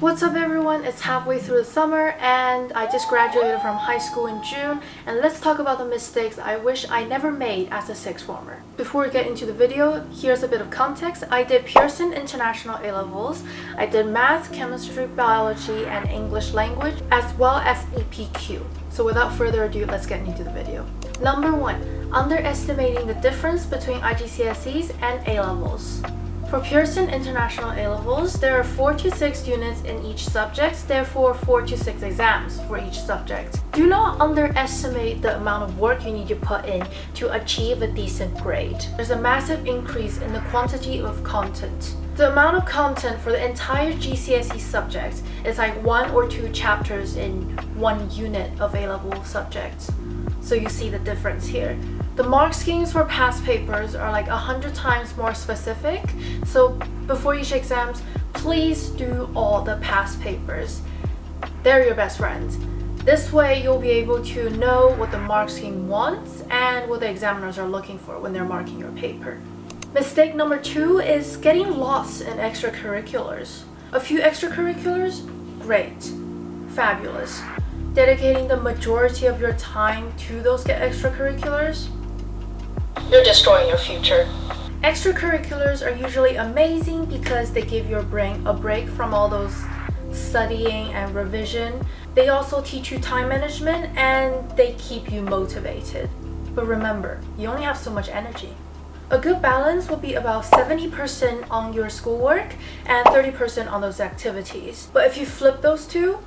What's up everyone, it's halfway through the summer and I just graduated from high school in June, and let's talk about the mistakes I wish I never made as a sixth former. Before we get into the video, here's a bit of context. I did Pearson International A-levels, I did math, chemistry, biology, and English language, as well as EPQ. So without further ado, let's get into the video. Number 1. Underestimating the difference between IGCSEs and A-levels. For Pearson International A-levels, there are 4 to 6 units in each subject, therefore 4 to 6 exams for each subject. Do not underestimate the amount of work you need to put in to achieve a decent grade. There's a massive increase in the quantity of content. The amount of content for the entire GCSE subject is like 1 or 2 chapters in 1 unit of A-level subjects. So you see the difference here. The mark schemes for past papers are like 100 times more specific, so before each exams, please do all the past papers. They're your best friends. This way you'll be able to know what the mark scheme wants and what the examiners are looking for when they're marking your paper. Mistake number 2 is getting lost in extracurriculars. A few extracurriculars? Great. Fabulous. Dedicating the majority of your time to those extracurriculars? You're destroying your future. Extracurriculars are usually amazing because they give your brain a break from all those studying and revision. They also teach you time management and they keep you motivated. But remember, you only have so much energy. A good balance will be about 70% on your schoolwork and 30% on those activities. But if you flip those two,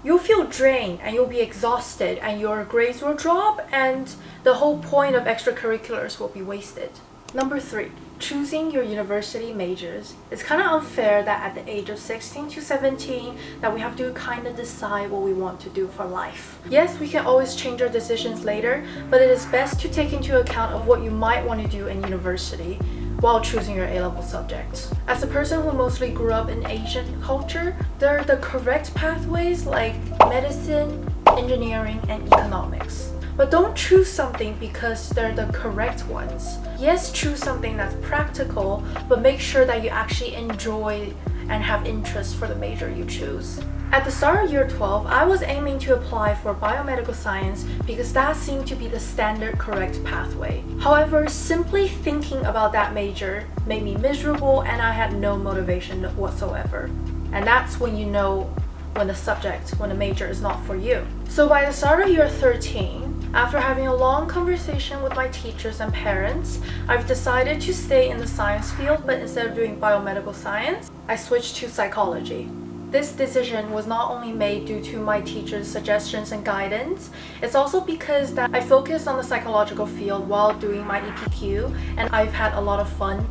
you'll feel drained and you'll be exhausted and your grades will drop and the whole point of extracurriculars will be wasted. Number 3. Choosing your university majors. It's kind of unfair that at the age of 16 to 17 that we have to kind of decide what we want to do for life. Yes, we can always change our decisions later, but it is best to take into account of what you might want to do in university while choosing your A-level subjects. As a person who mostly grew up in Asian culture, there are the correct pathways like medicine, engineering, and economics. But don't choose something because they're the correct ones. Yes, choose something that's practical, but make sure that you actually enjoy and have interest for the major you choose. At the start of year 12, I was aiming to apply for biomedical science because that seemed to be the standard correct pathway. However, simply thinking about that major made me miserable and I had no motivation whatsoever. And that's when you know when the major is not for you. So by the start of year 13, after having a long conversation with my teachers and parents, I've decided to stay in the science field, but instead of doing biomedical science, I switched to psychology. This decision was not only made due to my teacher's suggestions and guidance, it's also because that I focused on the psychological field while doing my EPQ, and I've had a lot of fun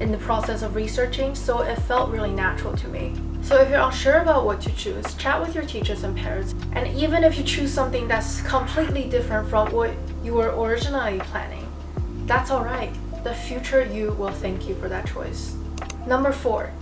in the process of researching, so it felt really natural to me. So if you're unsure about what to choose, chat with your teachers and parents, and even if you choose something that's completely different from what you were originally planning, that's alright. The future you will thank you for that choice. Number 4.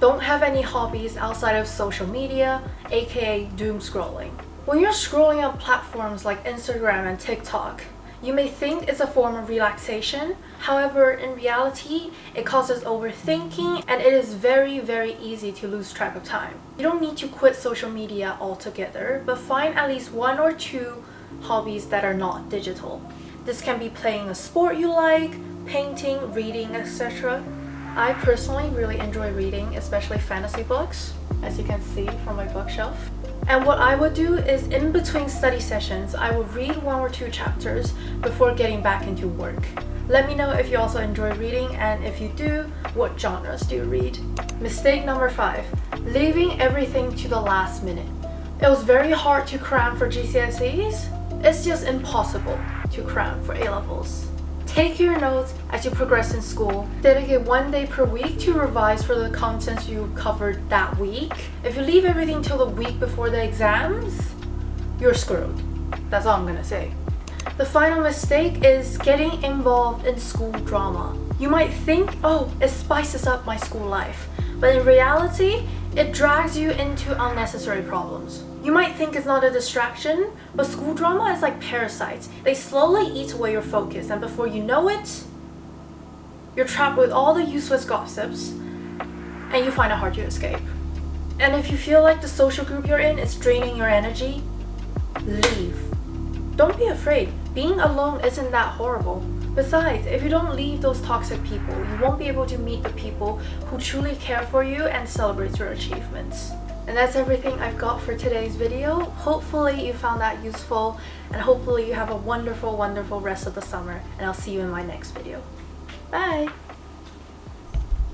Don't have any hobbies outside of social media, aka doom scrolling. When you're scrolling on platforms like Instagram and TikTok, you may think it's a form of relaxation. However, in reality, it causes overthinking and it is very, very easy to lose track of time. You don't need to quit social media altogether, but find at least 1 or 2 hobbies that are not digital. This can be playing a sport you like, painting, reading, etc. I personally really enjoy reading, especially fantasy books, as you can see from my bookshelf. And what I would do is in between study sessions, I would read 1 or 2 chapters before getting back into work. Let me know if you also enjoy reading, and if you do, what genres do you read? Mistake number 5. Leaving everything to the last minute. It was very hard to cram for GCSEs. It's just impossible to cram for A-levels. Take your notes as you progress in school. Dedicate 1 day per week to revise for the contents you covered that week. If you leave everything till the week before the exams, you're screwed. That's all I'm gonna say. The final mistake is getting involved in school drama. You might think, oh, it spices up my school life. But in reality, it drags you into unnecessary problems. You might think it's not a distraction, but school drama is like parasites. They slowly eat away your focus, and before you know it, you're trapped with all the useless gossips and you find it hard to escape. And if you feel like the social group you're in is draining your energy, leave. Don't be afraid. Being alone isn't that horrible. Besides, if you don't leave those toxic people, you won't be able to meet the people who truly care for you and celebrate your achievements. And that's everything I've got for today's video. Hopefully you found that useful, and hopefully you have a wonderful, wonderful rest of the summer, and I'll see you in my next video. Bye!